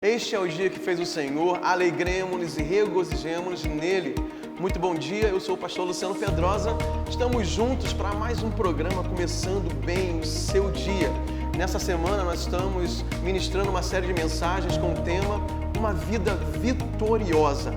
Este é o dia que fez o Senhor, alegremos-nos e regozijemos nele. Muito bom dia, eu sou o pastor Luciano Pedrosa, estamos juntos para mais um programa começando bem o seu dia. Nessa semana nós estamos ministrando uma série de mensagens com o tema Uma Vida Vitoriosa.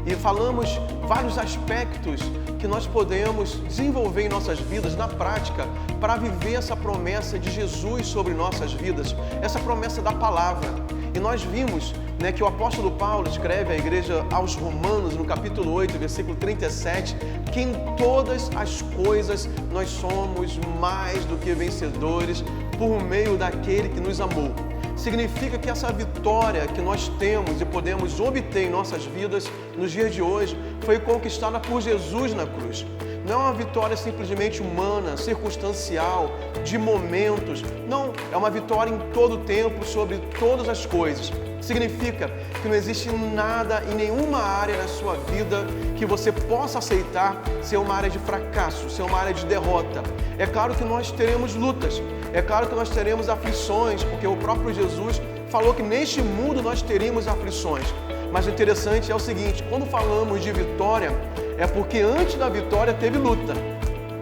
E falamos vários aspectos que nós podemos desenvolver em nossas vidas, na prática, para viver essa promessa de Jesus sobre nossas vidas, essa promessa da palavra. E nós vimos que o apóstolo Paulo escreve à igreja aos Romanos, no capítulo 8, versículo 37, que em todas as coisas nós somos mais do que vencedores por meio daquele que nos amou. Significa que essa vitória que nós temos e podemos obter em nossas vidas nos dias de hoje foi conquistada por Jesus na cruz. Não é uma vitória simplesmente humana, circunstancial, de momentos. Não, é uma vitória em todo o tempo, sobre todas as coisas. Significa que não existe nada em nenhuma área na sua vida que você possa aceitar ser uma área de fracasso, ser uma área de derrota. É claro que nós teremos lutas, é claro que nós teremos aflições, porque o próprio Jesus falou que neste mundo nós teríamos aflições. Mas o interessante é o seguinte, quando falamos de vitória, é porque antes da vitória teve luta,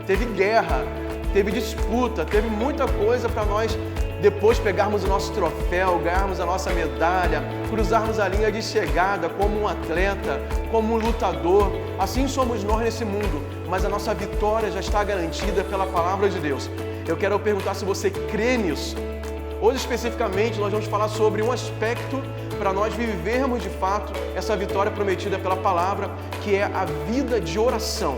teve guerra, teve disputa, teve muita coisa para nós depois pegarmos o nosso troféu, ganharmos a nossa medalha, cruzarmos a linha de chegada como um atleta, como um lutador. Assim somos nós nesse mundo, mas a nossa vitória já está garantida pela palavra de Deus. Eu quero perguntar se você crê nisso. Hoje, especificamente, nós vamos falar sobre um aspecto para nós vivermos de fato essa vitória prometida pela palavra, que é a vida de oração.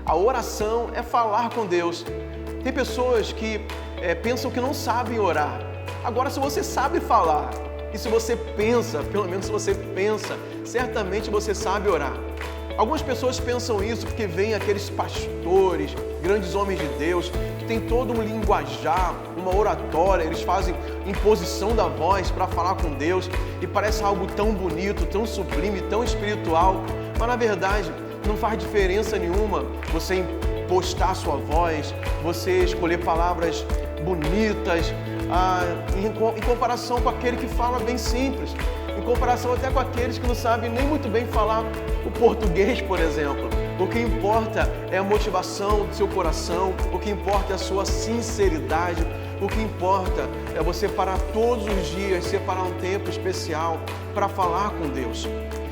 A oração é falar com Deus. Tem pessoas que pensam que não sabem orar. Agora, se você sabe falar, e se você pensa, pelo menos se você pensa, certamente você sabe orar. Algumas pessoas pensam isso porque vêm aqueles pastores, grandes homens de Deus, que tem todo um linguajar, uma oratória, eles fazem imposição da voz para falar com Deus, e parece algo tão bonito, tão sublime, tão espiritual, mas na verdade não faz diferença nenhuma você impostar a sua voz, você escolher palavras bonitas, em comparação com aquele que fala bem simples, em comparação até com aqueles que não sabem nem muito bem falar o português, por exemplo. O que importa é a motivação do seu coração, o que importa é a sua sinceridade, o que importa é você parar todos os dias, separar um tempo especial para falar com Deus.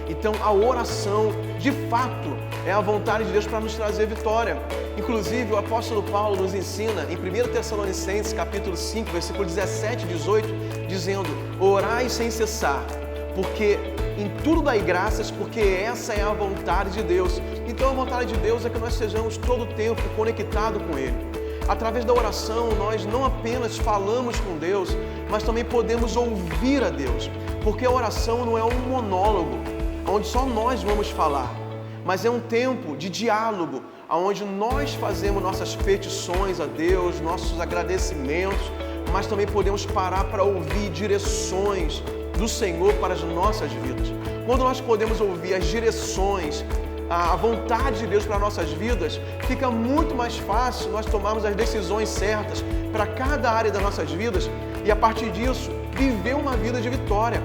Então, a oração, de fato, é a vontade de Deus para nos trazer vitória. Inclusive, o apóstolo Paulo nos ensina em 1 Tessalonicenses, capítulo 5, versículo 17 e 18, dizendo: orai sem cessar, porque em tudo dai graças, porque essa é a vontade de Deus. Então, a vontade de Deus é que nós sejamos todo o tempo conectados com Ele. Através da oração, nós não apenas falamos com Deus, mas também podemos ouvir a Deus. Porque a oração não é um monólogo, onde só nós vamos falar, mas é um tempo de diálogo, onde nós fazemos nossas petições a Deus, nossos agradecimentos, mas também podemos parar para ouvir direções do Senhor para as nossas vidas. Quando nós podemos ouvir as direções, a vontade de Deus para as nossas vidas, fica muito mais fácil nós tomarmos as decisões certas para cada área das nossas vidas e, a partir disso, viver uma vida de vitória.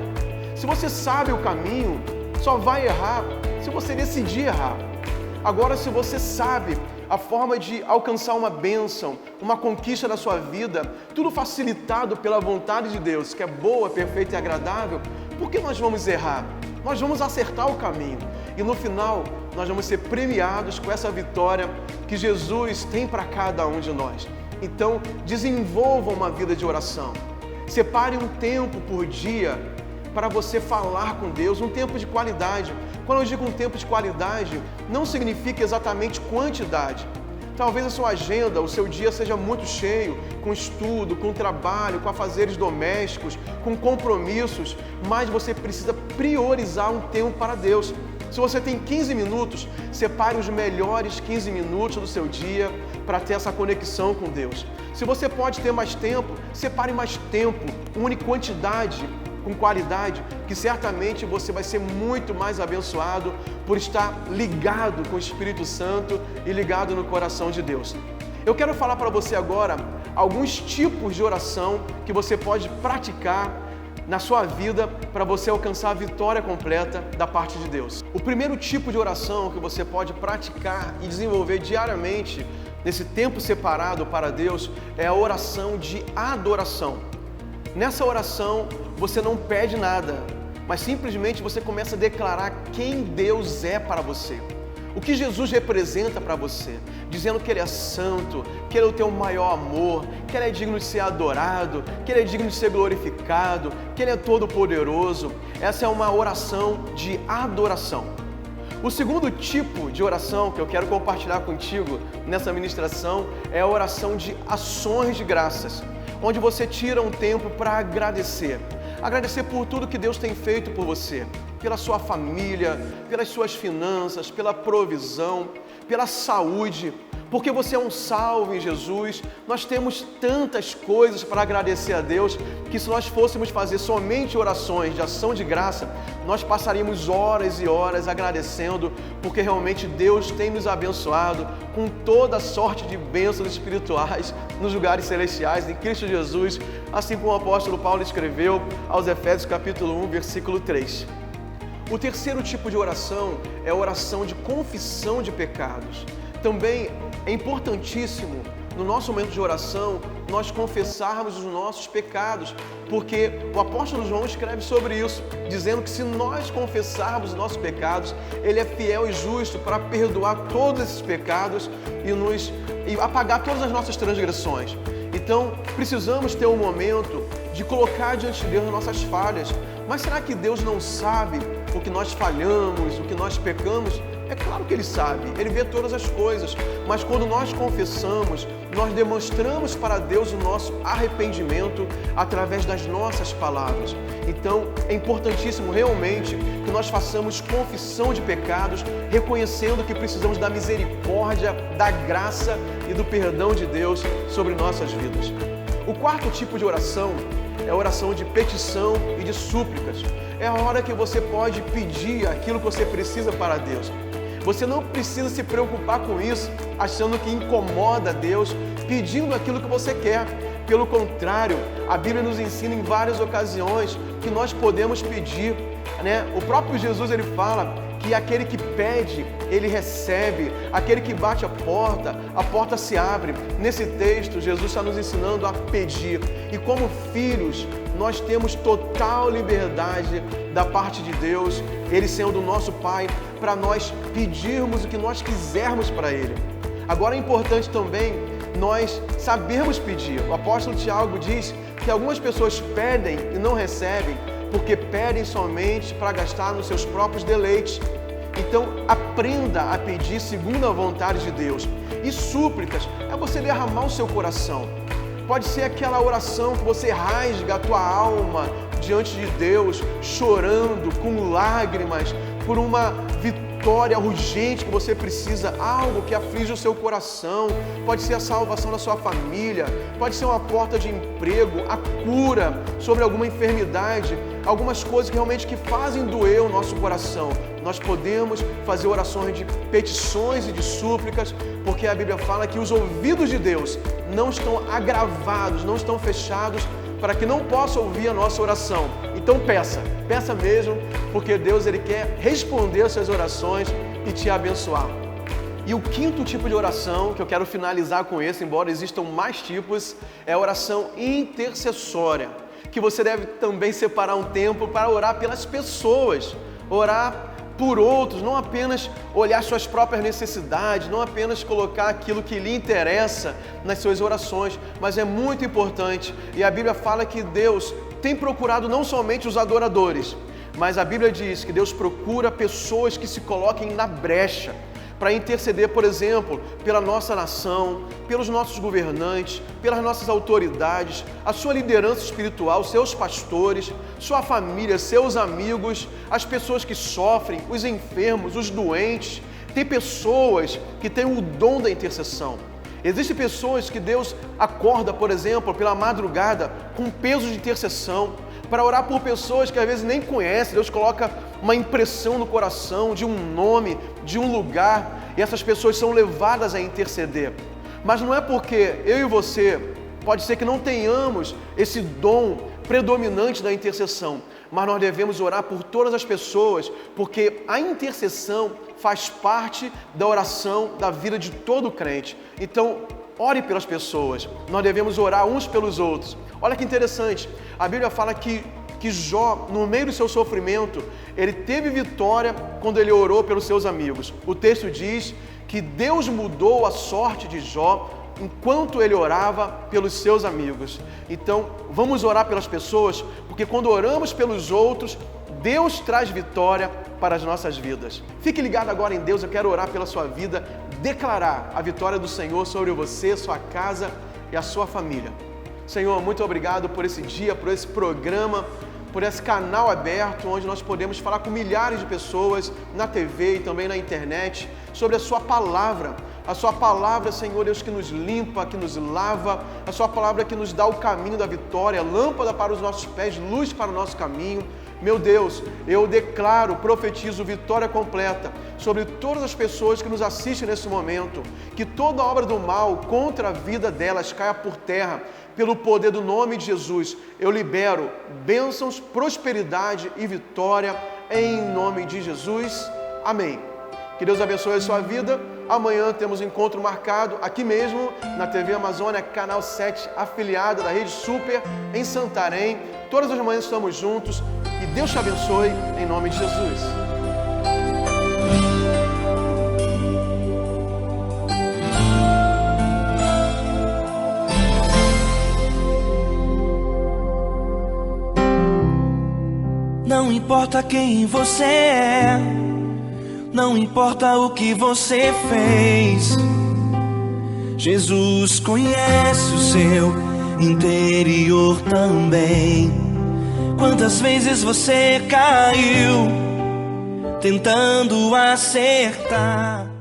Se você sabe o caminho, só vai errar se você decidir errar. Agora, se você sabe a forma de alcançar uma bênção, uma conquista da sua vida, tudo facilitado pela vontade de Deus, que é boa, perfeita e agradável, por que nós vamos errar? Nós vamos acertar o caminho e no final nós vamos ser premiados com essa vitória que Jesus tem para cada um de nós. Então, desenvolva uma vida de oração. Separe um tempo por dia para você falar com Deus, um tempo de qualidade. Quando eu digo um tempo de qualidade, não significa exatamente quantidade. Talvez a sua agenda, o seu dia seja muito cheio, com estudo, com trabalho, com afazeres domésticos, com compromissos, mas você precisa priorizar um tempo para Deus. Se você tem 15 minutos, separe os melhores 15 minutos do seu dia para ter essa conexão com Deus. Se você pode ter mais tempo, separe mais tempo, une quantidade com qualidade, que certamente você vai ser muito mais abençoado por estar ligado com o Espírito Santo e ligado no coração de Deus. Eu quero falar para você agora alguns tipos de oração que você pode praticar na sua vida para você alcançar a vitória completa da parte de Deus. O primeiro tipo de oração que você pode praticar e desenvolver diariamente nesse tempo separado para Deus é a oração de adoração. Nessa oração você não pede nada, mas simplesmente você começa a declarar quem Deus é para você. O que Jesus representa para você, dizendo que Ele é santo, que Ele é o teu maior amor, que Ele é digno de ser adorado, que Ele é digno de ser glorificado, que Ele é todo-poderoso. Essa é uma oração de adoração. O segundo tipo de oração que eu quero compartilhar contigo nessa ministração é a oração de ações de graças, onde você tira um tempo para agradecer. Agradecer por tudo que Deus tem feito por você, pela sua família, pelas suas finanças, pela provisão, pela saúde, porque você é um salvo em Jesus. Nós temos tantas coisas para agradecer a Deus, que se nós fôssemos fazer somente orações de ação de graça, nós passaríamos horas e horas agradecendo, porque realmente Deus tem nos abençoado com toda sorte de bênçãos espirituais nos lugares celestiais em Cristo Jesus, assim como o apóstolo Paulo escreveu aos Efésios capítulo 1, versículo 3. O terceiro tipo de oração é a oração de confissão de pecados. Também é importantíssimo, no nosso momento de oração, nós confessarmos os nossos pecados, porque o apóstolo João escreve sobre isso, dizendo que se nós confessarmos os nossos pecados, Ele é fiel e justo para perdoar todos esses pecados e apagar todas as nossas transgressões. Então, precisamos ter um momento de colocar diante de Deus nossas falhas. Mas será que Deus não sabe o que nós falhamos, o que nós pecamos? É claro que Ele sabe, Ele vê todas as coisas, mas quando nós confessamos, nós demonstramos para Deus o nosso arrependimento através das nossas palavras. Então, é importantíssimo realmente que nós façamos confissão de pecados, reconhecendo que precisamos da misericórdia, da graça e do perdão de Deus sobre nossas vidas. O quarto tipo de oração é a oração de petição e de súplicas. É a hora que você pode pedir aquilo que você precisa para Deus. Você não precisa se preocupar com isso, achando que incomoda Deus, pedindo aquilo que você quer. Pelo contrário, a Bíblia nos ensina em várias ocasiões que nós podemos pedir, né? O próprio Jesus, ele fala que aquele que pede, ele recebe. Aquele que bate a porta se abre. Nesse texto, Jesus está nos ensinando a pedir. E como filhos, nós temos total liberdade da parte de Deus, Ele sendo o nosso Pai, para nós pedirmos o que nós quisermos para Ele. Agora é importante também nós sabermos pedir. O apóstolo Tiago diz que algumas pessoas pedem e não recebem, porque pedem somente para gastar nos seus próprios deleites. Então, aprenda a pedir segundo a vontade de Deus. E súplicas é você derramar o seu coração. Pode ser aquela oração que você rasga a tua alma diante de Deus, chorando, com lágrimas, por uma vitória urgente que você precisa, algo que aflige o seu coração. Pode ser a salvação da sua família, pode ser uma porta de emprego, a cura sobre alguma enfermidade, algumas coisas que realmente fazem doer o nosso coração. Nós podemos fazer orações de petições e de súplicas, porque a Bíblia fala que os ouvidos de Deus não estão agravados, não estão fechados, para que não possa ouvir a nossa oração. Então peça mesmo, porque Deus ele quer responder as suas orações e te abençoar. E o quinto tipo de oração, que eu quero finalizar com esse, embora existam mais tipos, é a oração intercessória, que você deve também separar um tempo para orar pelas pessoas, orar por outros, não apenas olhar suas próprias necessidades, não apenas colocar aquilo que lhe interessa nas suas orações, mas é muito importante. E a Bíblia fala que Deus tem procurado não somente os adoradores, mas a Bíblia diz que Deus procura pessoas que se coloquem na brecha, para interceder, por exemplo, pela nossa nação, pelos nossos governantes, pelas nossas autoridades, a sua liderança espiritual, seus pastores, sua família, seus amigos, as pessoas que sofrem, os enfermos, os doentes. Tem pessoas que têm o dom da intercessão. Existem pessoas que Deus acorda, por exemplo, pela madrugada com peso de intercessão, para orar por pessoas que às vezes nem conhecem. Deus coloca uma impressão no coração de um nome, de um lugar, e essas pessoas são levadas a interceder. Mas não é porque eu e você, pode ser que não tenhamos esse dom predominante da intercessão, mas nós devemos orar por todas as pessoas, porque a intercessão faz parte da oração da vida de todo crente. Então, ore pelas pessoas, nós devemos orar uns pelos outros. Olha que interessante, a Bíblia fala que Jó, no meio do seu sofrimento, ele teve vitória quando ele orou pelos seus amigos. O texto diz que Deus mudou a sorte de Jó enquanto ele orava pelos seus amigos. Então, vamos orar pelas pessoas, porque quando oramos pelos outros, Deus traz vitória para as nossas vidas. Fique ligado agora em Deus, eu quero orar pela sua vida, declarar a vitória do Senhor sobre você, sua casa e a sua família. Senhor, muito obrigado por esse dia, por esse programa, por esse canal aberto, onde nós podemos falar com milhares de pessoas na TV e também na internet sobre a sua palavra. A sua palavra, Senhor Deus, que nos limpa, que nos lava, a sua palavra que nos dá o caminho da vitória, lâmpada para os nossos pés, luz para o nosso caminho. Meu Deus, eu declaro, profetizo vitória completa sobre todas as pessoas que nos assistem nesse momento, que toda obra do mal contra a vida delas caia por terra, pelo poder do nome de Jesus. Eu libero bênçãos, prosperidade e vitória em nome de Jesus. Amém. Que Deus abençoe a sua vida. Amanhã temos um encontro marcado aqui mesmo na TV Amazônia, canal 7, afiliada da Rede Super em Santarém. Todas as manhãs estamos juntos e Deus te abençoe em nome de Jesus. Não importa quem você é, não importa o que você fez, Jesus conhece o seu interior também. Quantas vezes você caiu tentando acertar?